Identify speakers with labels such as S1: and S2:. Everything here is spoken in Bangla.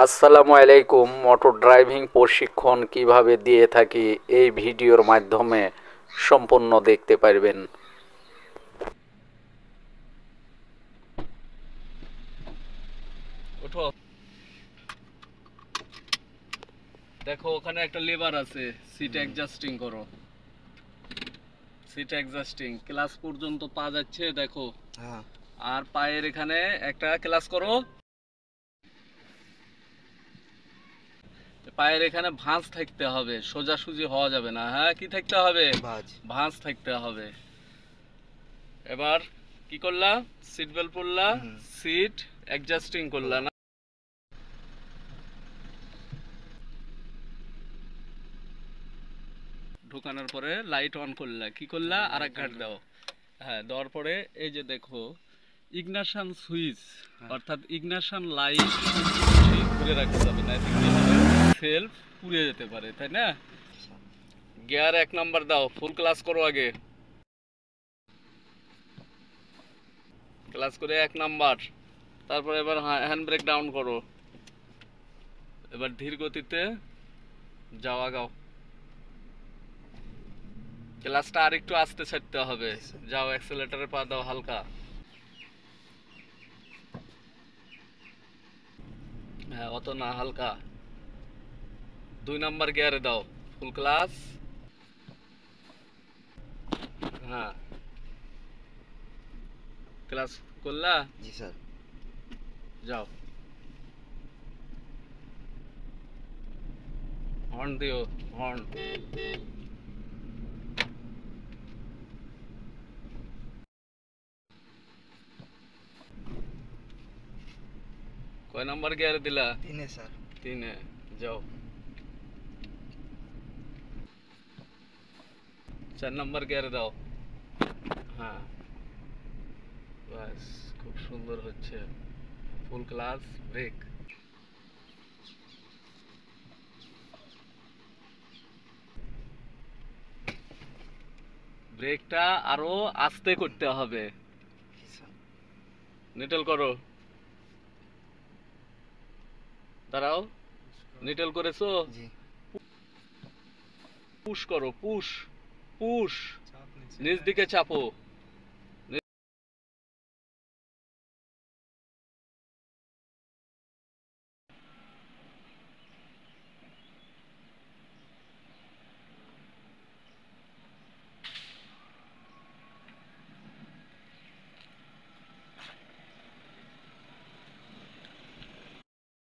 S1: আসসালামু আলাইকুম। মোটর ড্রাইভিং প্রশিক্ষণ কিভাবে দিয়ে থাকি এই ভিডিওর মাধ্যমে সম্পূর্ণ দেখতে পারবেন।
S2: ওঠো, দেখো ওখানে একটা লেবার আছে, সিট অ্যাডজাস্টিং করো। সিট অ্যাডজাস্টিং ক্লাস পর্যন্ত পা যাচ্ছে দেখো।
S3: হ্যাঁ।
S2: আর পায়ের এখানে একটা ক্লাস করো। পায়ের এখানে ভাঁজ থাকতে হবে, সোজাসুজি হওয়া যাবে না। হ্যাঁ, কি থাকতে হবে? ভাঁজ থাকতে হবে। এবার কি করলা? সিট বেল্ট পরলা, সিট অ্যাডজাস্টিং করলা না? ঢোকানোর পরে লাইট অন করলা, কি করলা? আর এক ঘাট দাও। হ্যাঁ, দেওয়ার পরে এই যে দেখো ইগনিশন সুইচ, অর্থাৎ ইগনিশন লাইট ঘুরে রাখতে হবে, না সেলফ পুড়ে যেতে পারে, তাই না? গিয়ার 1 নাম্বার দাও, ফুল ক্লাস করো আগে। ক্লাস করে 1 নাম্বার, তারপর এবার হ্যান্ড ব্রেক ডাউন করো। এবার ধীর গতিতে যাও, আগাও। ক্লাসটা আর একটু আস্তে ছাড়তে হবে। যাও, অ্যাক্সেলেটরে পা দাও হালকা। হ্যাঁ, অত না, হালকা। 2 নাম্বার গিয়ারে দাও, ফুল ক্লাস। হ্যাঁ, ক্লাস করলা?
S3: জি স্যার।
S2: যাও, হর্ন দিও, হর্ন। কয় নাম্বার গিয়ারে দিলা?
S3: 3 স্যার।
S2: 3-এ যাও। 4 নাম্বার গিয়ারে দাও। হ্যাঁ, বাস, খুব সুন্দর হচ্ছে। ফুল ক্লাস, ব্রেক। ব্রেকটা আরো আস্তে করতে হবে। নিটেল করো, দাঁড়াও। নিটেল করেছো?
S3: জি।
S2: পুশ করো, পুশ পুশ, নিচ দিকে চাপো।